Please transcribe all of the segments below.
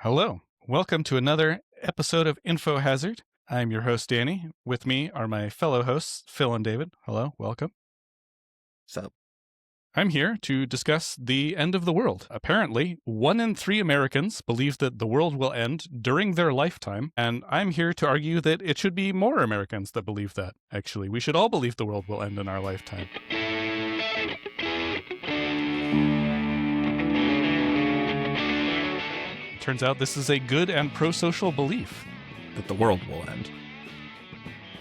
Hello. Welcome to another episode of Info Hazard. I'm your host, Danny. With me are my fellow hosts, Phil and David. Hello, welcome. So, I'm here to discuss the end of the world. Apparently, 1 in 3 Americans believe that the world will end during their lifetime, and I'm here to argue that it should be more Americans that believe that, actually. We should all believe the world will end in our lifetime. Turns out this is a good and pro-social belief. that the world will end.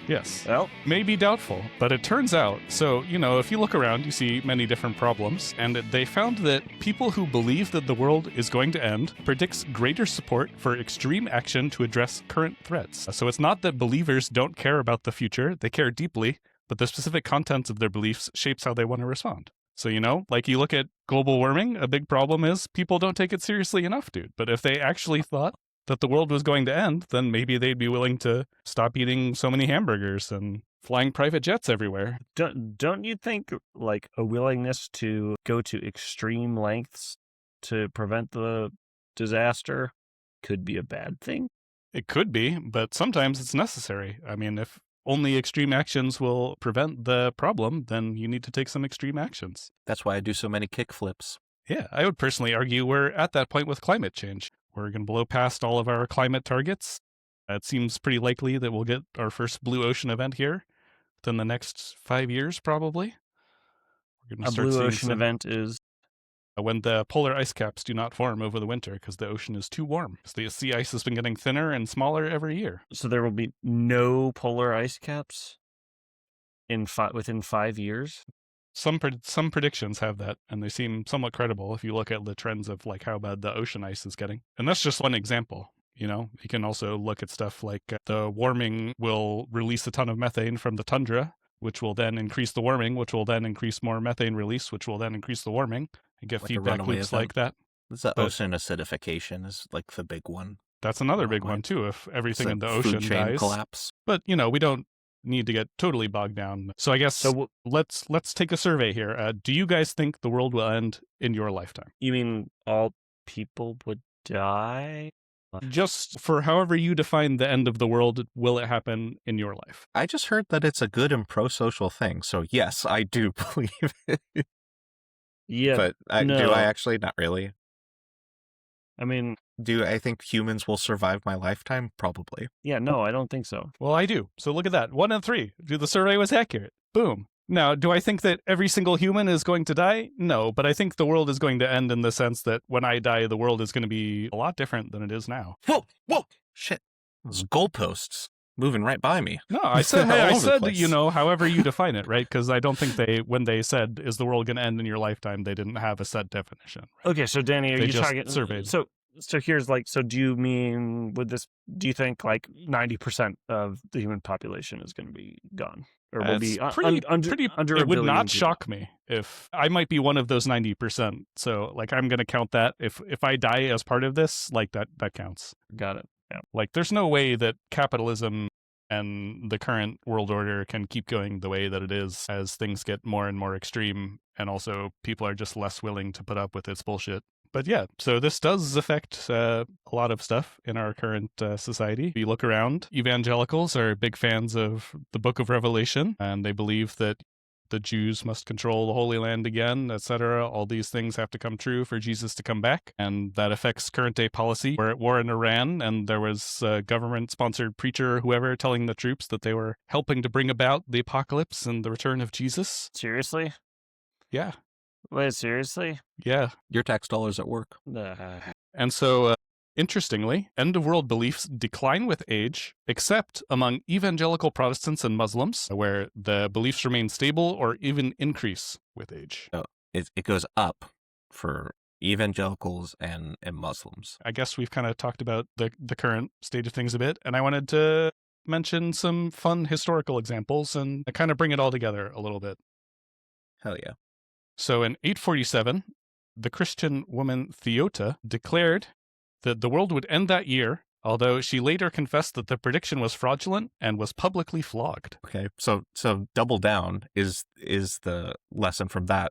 Yes. Well, May be doubtful, but it turns out, so, if you look around, you see many different problems, and they found that people who believe that the world is going to end predicts greater support for extreme action to address current threats. So it's not that believers don't care about the future, they care deeply, but the specific contents of their beliefs shapes how they want to respond. So, like you look at global warming, a big problem is people don't take it seriously enough, dude. But if they actually thought that the world was going to end, then maybe they'd be willing to stop eating so many hamburgers and flying private jets everywhere. don't you think like a willingness to go to extreme lengths to prevent the disaster could be a bad thing? It could be, but sometimes it's necessary. I mean, if only extreme actions will prevent the problem, then you need to take some extreme actions. That's why I do so many kickflips. Yeah, I would personally argue we're at that point with climate change. We're going to blow past all of our climate targets. It seems pretty likely that we'll get our first blue ocean event here within the next 5 years, probably. We're going A blue ocean event is when the polar ice caps do not form over the winter because the ocean is too warm. So the sea ice has been getting thinner and smaller every year. so there will be no polar ice caps within 5 years. Some predictions have that, and they seem somewhat credible if you look at the trends of like how bad the ocean ice is getting. And that's just one example. You can also look at stuff like the warming will release a ton of methane from the tundra, which will then increase the warming, which will then increase more methane release, which will then increase the warming, and get Like a feedback runaway loops event. like that. The But- ocean acidification is like the big one. That's another big Right. one too, if everything It's in the like food ocean chain dies. collapse. But, we don't need to get totally bogged down. So I guess So let's take a survey here. Do you guys think the world will end in your lifetime? you mean all people would die? Just for however you define the end of the world, will it happen in your life? I just heard that it's a good and pro-social thing, so yes, I do believe it. Yeah, But do no. I actually? Not really. I mean, Do I think humans will survive my lifetime? Probably. yeah, no, I don't think so. Well, I do. So look at that. 1 in 3. The survey was accurate. Boom. Now, do I think that every single human is going to die? No, but I think the world is going to end in the sense that when I die, the world is going to be a lot different than it is now. Whoa! Shit! Those goalposts moving right by me. No, I said, All I over the said, place. however you define it, right? Because I don't think when they said, is the world going to end in your lifetime, they didn't have a set definition. Right? Okay, so Danny, are They you just talking surveyed. So here's so do you mean do you think like 90% of the human population is going to be gone? Or will be It's pretty, under it a would billion not people? shock me if I might be one of those 90%. So like, I'm going to count that if I die as part of this, like that counts. Got it. Yeah. Like there's no way that capitalism and the current world order can keep going the way that it is as things get more and more extreme. And also people are just less willing to put up with its bullshit. But yeah, so this does affect a lot of stuff in our current society. If you look around, evangelicals are big fans of the Book of Revelation, and they believe that the Jews must control the Holy Land again, etc. All these things have to come true for Jesus to come back, and that affects current day policy. We're at war in Iran, and there was a government-sponsored preacher or whoever telling the troops that they were helping to bring about the apocalypse and the return of Jesus. Seriously? Yeah, Wait, seriously? yeah. Your tax dollars at work. And so, interestingly, end-of-world beliefs decline with age, except among evangelical Protestants and Muslims, where the beliefs remain stable or even increase with age. It goes up for evangelicals and Muslims. I guess we've kind of talked about the current state of things a bit, and I wanted to mention some fun historical examples and kind of bring it all together a little bit. Hell yeah. So in 847, the Christian woman Theota declared that the world would end that year, although she later confessed that the prediction was fraudulent and was publicly flogged. Okay, so double down is the lesson from that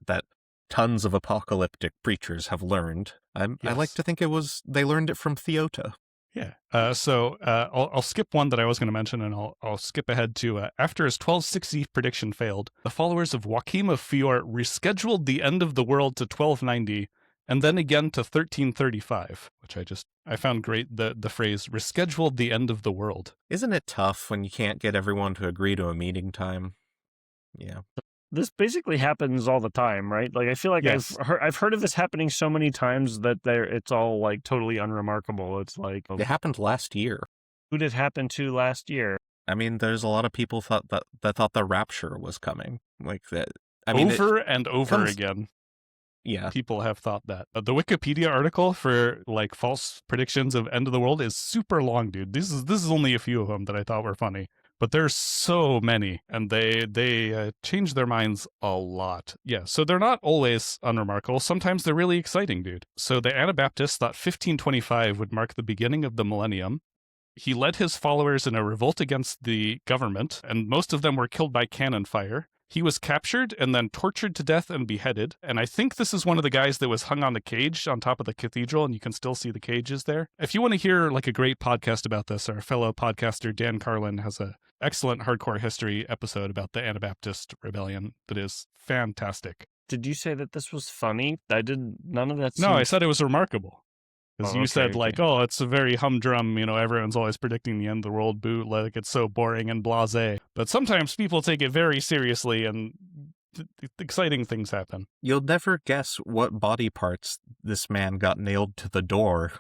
tons of apocalyptic preachers have learned I like Yes. to think they learned it from Theota. Yeah. I'll skip one that I was going to mention, and I'll skip ahead to after his 1260 prediction failed, the followers of Joachim of Fior rescheduled the end of the world to 1290, and then again to 1335, which I found great. The phrase rescheduled the end of the world. Isn't it tough when you can't get everyone to agree to a meeting time? Yeah. This basically happens all the time, right? Like I feel like Yes. I've heard of this happening so many times that it's all like totally unremarkable. It's like, It happened last year. who did it happen to last year? I mean, there's a lot of people thought the rapture was coming. Like that. I mean, Over and over comes- again. yeah. People have thought that. The Wikipedia article for like false predictions of end of the world is super long, dude. This is only a few of them that I thought were funny, but there's so many, and they change their minds a lot. Yeah, so they're not always unremarkable. Sometimes they're really exciting, dude. So the Anabaptists thought 1525 would mark the beginning of the millennium. He led his followers in a revolt against the government, and most of them were killed by cannon fire. He was captured and then tortured to death and beheaded. And I think this is one of the guys that was hung on the cage on top of the cathedral, and you can still see the cages there. If you want to hear like a great podcast about this, our fellow podcaster Dan Carlin has an excellent hardcore history episode about the Anabaptist rebellion that is fantastic. Did you say that this was funny? None of that. No, I seemed- said it was remarkable. Because Oh, you okay, said, like, okay. oh, it's a very humdrum, everyone's always predicting the end of the world, boo, like it's so boring and blasé. But sometimes people take it very seriously and exciting things happen. You'll never guess what body parts this man got nailed to the door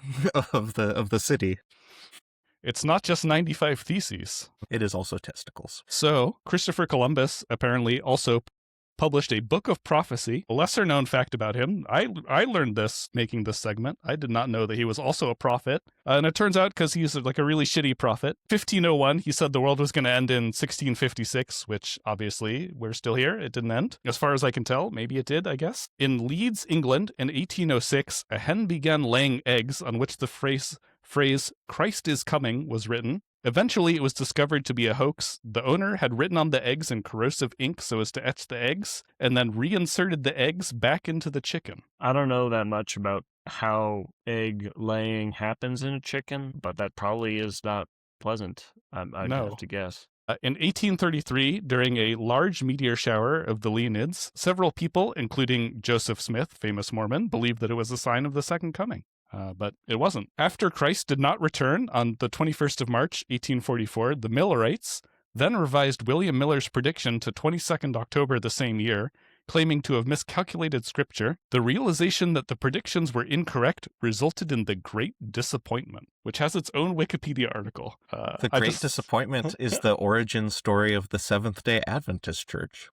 of the city. It's not just 95 Theses. It is also testicles. So, Christopher Columbus apparently also published a book of prophecy. A lesser known fact about him, I learned this making this segment. I did not know that he was also a prophet. And it turns out because he's like a really shitty prophet. 1501, he said the world was going to end in 1656, which obviously we're still here. It didn't end. As far as I can tell, maybe it did, I guess. In Leeds, England, in 1806, a hen began laying eggs on which the phrase "Christ is coming" was written. Eventually, it was discovered to be a hoax. The owner had written on the eggs in corrosive ink so as to etch the eggs, and then reinserted the eggs back into the chicken. I don't know that much about how egg laying happens in a chicken, but that probably is not pleasant. I'd No. have to guess. In 1833, during a large meteor shower of the Leonids, several people, including Joseph Smith, famous Mormon, believed that it was a sign of the second coming. But it wasn't. After Christ did not return on the 21st of March, 1844, the Millerites then revised William Miller's prediction to 22nd October the same year, claiming to have miscalculated scripture. The realization that the predictions were incorrect resulted in the Great Disappointment, which has its own Wikipedia article. The Great Disappointment is the origin story of the Seventh-day Adventist Church.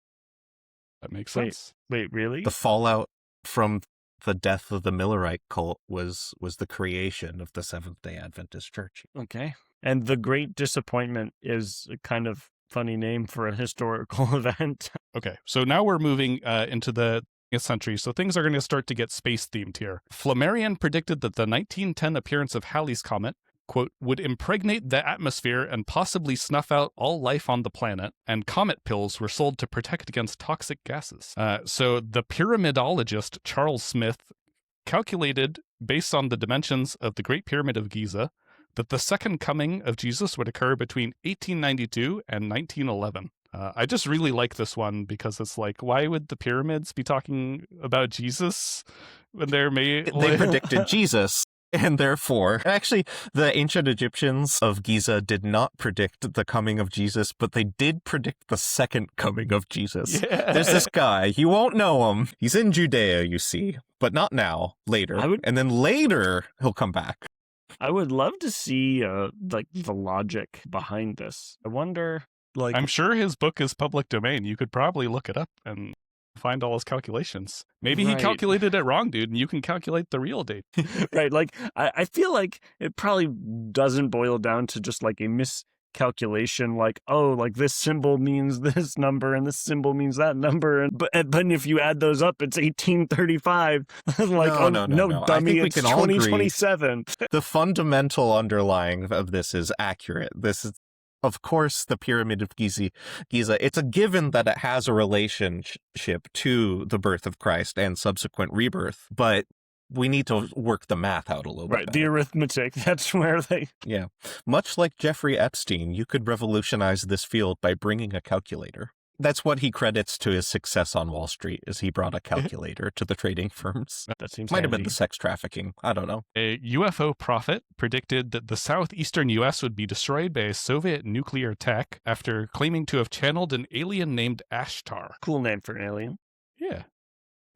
That makes Wait. sense. Wait, really? The fallout from the death of the Millerite cult was the creation of the Seventh-day Adventist Church. Okay. And the Great Disappointment is a kind of funny name for a historical event. Okay, so now we're moving into the 20th century, so things are going to start to get space-themed here. Flammarion predicted that the 1910 appearance of Halley's Comet, quote, would impregnate the atmosphere and possibly snuff out all life on the planet, and comet pills were sold to protect against toxic gases. So the pyramidologist Charles Smith calculated, based on the dimensions of the Great Pyramid of Giza, that the second coming of Jesus would occur between 1892 and 1911. I just really like this one because it's like, why would the pyramids be talking about Jesus when they're made? They predicted Jesus. And therefore, actually, the ancient Egyptians of Giza did not predict the coming of Jesus, but they did predict the second coming of Jesus. Yeah. There's this guy, you won't know him. He's in Judea, you see, but not now, later. And then later, he'll come back. I would love to see like the logic behind this. I wonder, like, I'm sure his book is public domain. You could probably look it up and find all his calculations. Maybe he Right. calculated it wrong, dude, and you can calculate the real date. right? Like, I feel like it probably doesn't boil down to just like a miscalculation, like, oh, like this symbol means this number and this symbol means that number, and but if you add those up, it's 1835. Like, No. I dummy, think we it's can all agree. 2027. The fundamental underlying of this is accurate. This is, of course, the Pyramid of Giza. It's a given that it has a relationship to the birth of Christ and subsequent rebirth, but we need to work the math out a little Right, bit the better. arithmetic, that's where they... Yeah. Much like Jeffrey Epstein, you could revolutionize this field by bringing a calculator. That's what he credits to his success on Wall Street, is he brought a calculator to the trading firms. That seems Might have been handy. the sex trafficking. I don't know. A UFO prophet predicted that the southeastern U.S. would be destroyed by a Soviet nuclear attack after claiming to have channeled an alien named Ashtar. Cool name for an alien. Yeah.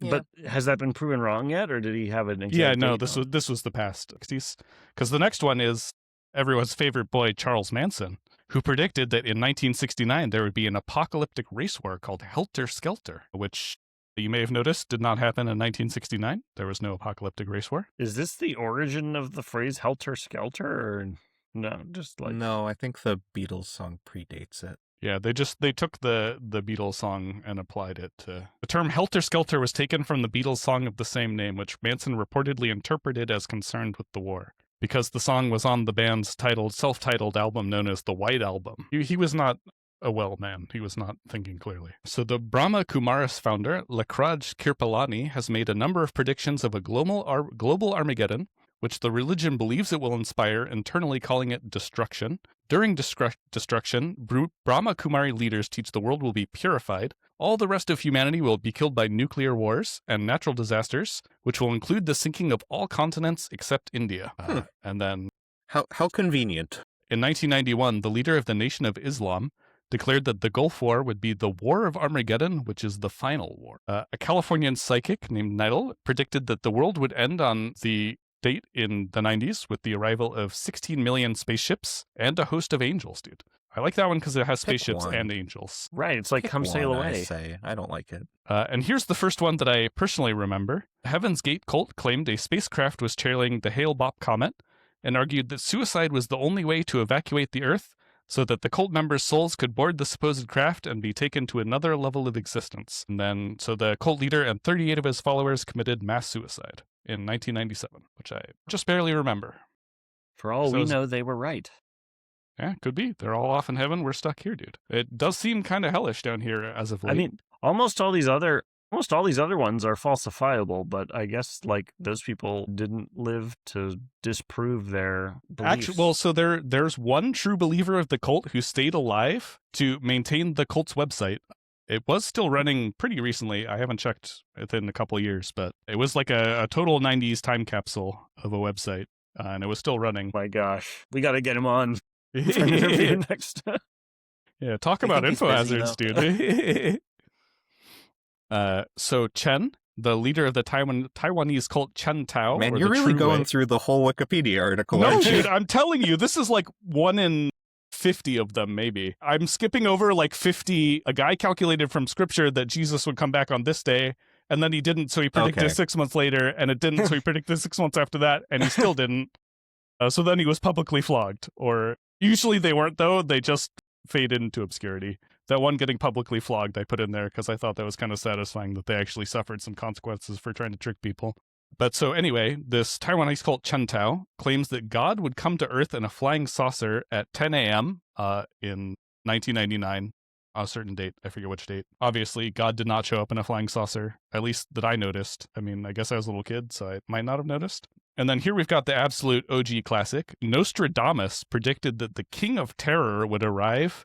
Yeah. But has that been proven wrong yet, or did he have an exact Yeah, no, date? this was the past 60s. Because the next one is everyone's favorite boy, Charles Manson, who predicted that in 1969 there would be an apocalyptic race war called Helter Skelter, which you may have noticed did not happen in 1969. There was no apocalyptic race war. Is this the origin of the phrase helter skelter, or no? Just like No, I think the Beatles song predates it. Yeah, they took the Beatles song and applied it to... The term Helter Skelter was taken from the Beatles song of the same name, which Manson reportedly interpreted as concerned with the war, because the song was on the band's self-titled album known as the White Album. He was not a well man. He was not thinking clearly. So the Brahma Kumaris founder, Lakraj Kirpalani, has made a number of predictions of a global Armageddon, which the religion believes it will inspire, internally calling it destruction. During destruction, Brahma Kumari leaders teach the world will be purified. All the rest of humanity will be killed by nuclear wars and natural disasters, which will include the sinking of all continents except India. And then, How convenient. in 1991, the leader of the Nation of Islam declared that the Gulf War would be the War of Armageddon, which is the final war. A Californian psychic named Nidal predicted that the world would end on the date in the 90s with the arrival of 16 million spaceships and a host of angels, dude. I like that one because it has spaceships one. and angels. right, it's like Pick come sail one, away. I say. I don't like it. And here's the first one that I personally remember. Heaven's Gate cult claimed a spacecraft was trailing the Hale-Bopp comet and argued that suicide was the only way to evacuate the Earth so that the cult members' souls could board the supposed craft and be taken to another level of existence. And then, so the cult leader and 38 of his followers committed mass suicide in 1997, which I just barely remember. For all So we is- know, they were right. Yeah, could be. They're all off in heaven. We're stuck here, dude. It does seem kind of hellish down here as of late. I mean, almost all these other ones are falsifiable, but I guess like those people didn't live to disprove their beliefs. Actually, well, so there's one true believer of the cult who stayed alive to maintain the cult's website. It was still running pretty recently. I haven't checked within a couple of years, but it was like a total 90s time capsule of a website, and it was still running. My gosh, we got to get him on for an interview next. Yeah, talk I about think he's info busy, hazards, dude. So Chen, the leader of the Taiwanese cult Chen Tao. Man, or you're the really True going Way. through the whole Wikipedia article, No, aren't you? dude, I'm telling you, this is like 1 in 50 of them, maybe. I'm skipping over like 50. A guy calculated from scripture that Jesus would come back on this day, and then he didn't, so he predicted Okay. 6 months later, and it didn't, so he predicted 6 months after that, and he still didn't. So then he was publicly flogged. Or usually they weren't, though. They just faded into obscurity. That one getting publicly flogged I put in there because I thought that was kind of satisfying that they actually suffered some consequences for trying to trick people. But so anyway, this Taiwanese cult Chen Tao claims that God would come to Earth in a flying saucer at 10 a.m. In 1999, on a certain date. I forget which date. Obviously, God did not show up in a flying saucer, at least that I noticed. I mean, I guess I was a little kid, so I might not have noticed. And then here we've got the absolute OG classic. Nostradamus predicted that the King of Terror would arrive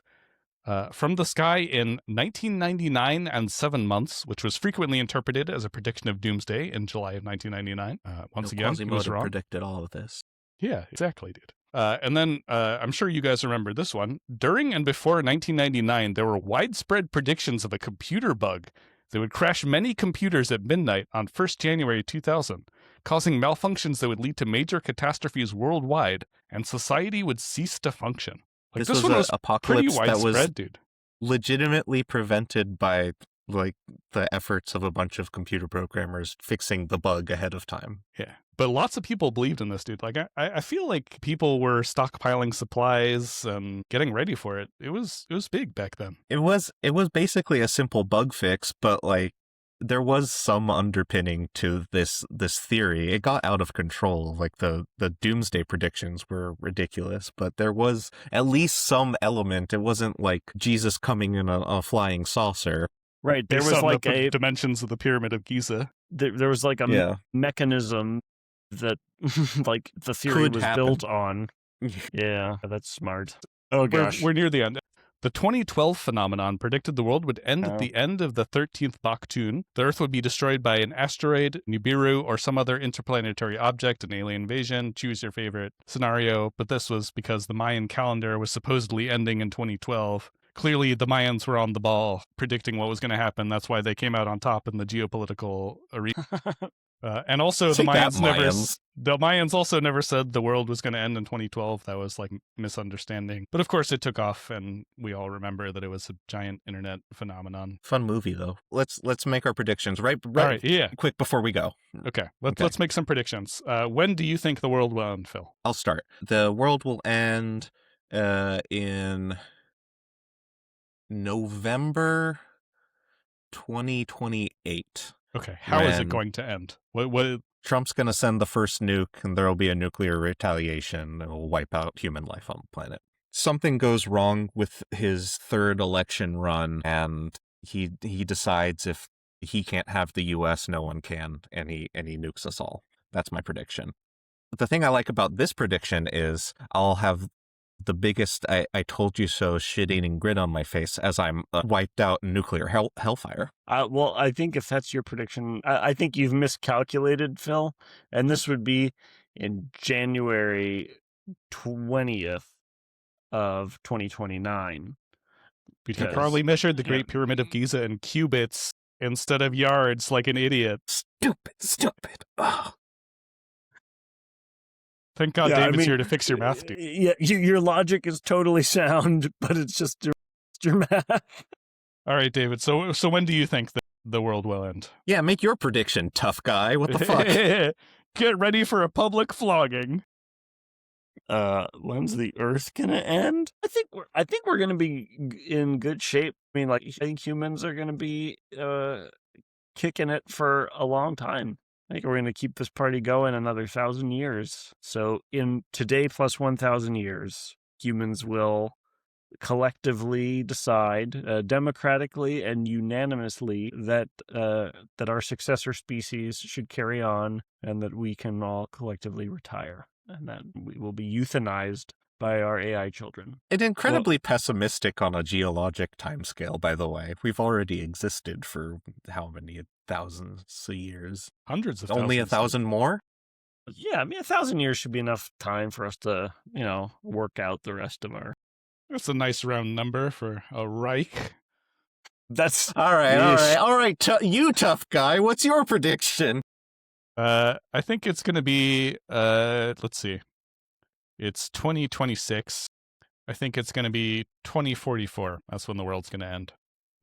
from the sky in 1999 and 7 months, which was frequently interpreted as a prediction of doomsday in July of 1999. Once again, he was Quasimodo wrong. predicted all of this. Yeah, exactly, dude. And then I'm sure you guys remember this one. During and before 1999, there were widespread predictions of a computer bug that would crash many computers at midnight on 1st January 2000, causing malfunctions that would lead to major catastrophes worldwide, and society would cease to function. Like, This one was was an pretty apocalypse that widespread, was dude. legitimately prevented by like the efforts of a bunch of computer programmers fixing the bug ahead of time. Yeah. But lots of people believed in this, dude. Like, I feel like people were stockpiling supplies and getting ready for it. It was big back then. It was basically a simple bug fix, but like there was some underpinning to this theory. It got out of control. Like the doomsday predictions were ridiculous, but there was at least some element. It wasn't like Jesus coming in a flying saucer. Right. There based was on like the a dimensions of the Pyramid of Giza. there was like a Yeah. mechanism that like the theory Could was happen. built on. Yeah, that's smart. Oh gosh. We're near the end. The 2012 phenomenon predicted the world would end Oh. at the end of the 13th Baktun. The Earth would be destroyed by an asteroid, Nibiru, or some other interplanetary object, an alien invasion. Choose your favorite scenario. But this was because the Mayan calendar was supposedly ending in 2012. Clearly, the Mayans were on the ball, predicting what was going to happen. That's why they came out on top in the geopolitical arena. And also, Take that, the Mayans also never said the world was going to end in 2012. That was like misunderstanding. But of course, it took off, and we all remember that it was a giant internet phenomenon. Fun movie though. Let's make our predictions right. All right, yeah. Quick before we go. Okay, Okay. let's make some predictions. When do you think the world will end, Phil? I'll start. The world will end in November 2028. Okay, how is it When- going to end? What? Trump's going to send the first nuke, and there will be a nuclear retaliation that will wipe out human life on the planet. Something goes wrong with his third election run, and he decides if he can't have the U.S., no one can, and he nukes us all. That's my prediction. The thing I like about this prediction is I'll have the biggest I told you so shit-eating grin on my face as I'm wiped out in nuclear hellfire. Well, I think if that's your prediction, I think you've miscalculated, Phil. And this would be in January 20th of 2029. You Because- probably measured the yeah. Great Pyramid of Giza in cubits instead of yards like an idiot. Stupid. Ugh. Thank God Yeah, I David's mean, here to fix your math, dude. Yeah, your logic is totally sound, but it's just your math. All right, David. So when do you think that the world will end? Yeah, make your prediction, tough guy. What the fuck? Get ready for a public flogging. When's the Earth gonna end? I think we're gonna be in good shape. I mean, like, I think humans are gonna be kicking it for a long time. I think we're going to keep this party going another 1,000 years. So in today plus 1,000 years, humans will collectively decide, democratically and unanimously, that our successor species should carry on, and that we can all collectively retire, and that we will be euthanized by our AI children. And incredibly pessimistic on a geologic timescale, by the way. We've already existed for how many thousands of years? Hundreds of Only thousands. 1,000 more? Yeah, I mean, 1,000 years should be enough time for us to, work out the rest of our... That's a nice round number for a Reich. That's... All right. You tough guy, what's your prediction? I think it's going to be, let's see. It's 2026. I think it's going to be 2044. That's when the world's going to end.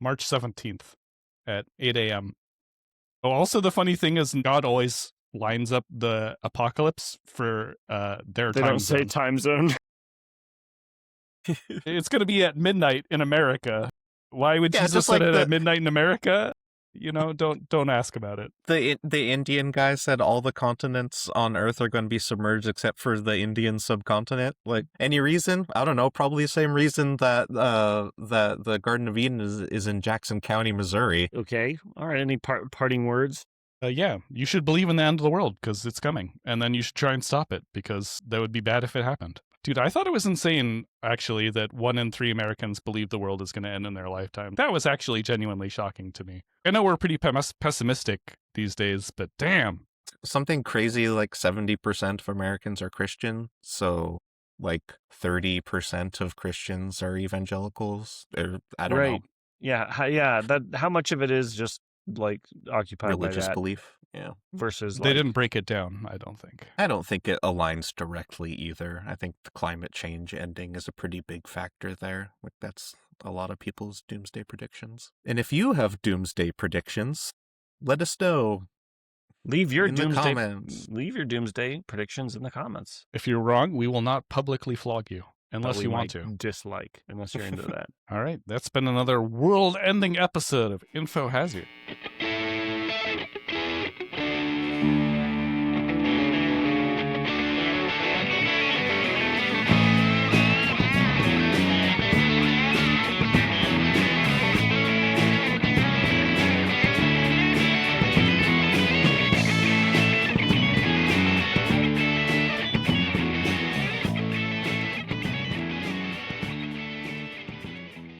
March 17th at 8 a.m. Oh, also, the funny thing is God always lines up the apocalypse for their They time don't say zone. time zone. It's going to be at midnight in America. Why would Yeah, Jesus just set like it the- at midnight in America? Don't ask about it. The Indian guy said all the continents on Earth are going to be submerged except for the Indian subcontinent. Like, any reason? I don't know. Probably the same reason that the Garden of Eden is in Jackson County, Missouri. Okay. All right. Any parting words? Yeah, you should believe in the end of the world because it's coming, and then you should try and stop it because that would be bad if it happened. Dude, I thought it was insane, actually, that 1 in 3 Americans believe the world is going to end in their lifetime. That was actually genuinely shocking to me. I know we're pretty pessimistic these days, but damn. Something crazy like 70% of Americans are Christian, so like 30% of Christians are evangelicals. I don't know. Yeah. How much of it is just like occupied Religious by that belief. Yeah. versus They like, didn't break it down, I don't think. I don't think it aligns directly either. I think the climate change ending is a pretty big factor there. Like, that's a lot of people's doomsday predictions. And if you have doomsday predictions, let us know. leave your in the doomsday comments. leave your doomsday predictions in the comments. If you're wrong, we will not publicly flog you But unless we you want might to. dislike, unless you're into that. All right, that's been another world-ending episode of Info Hazard.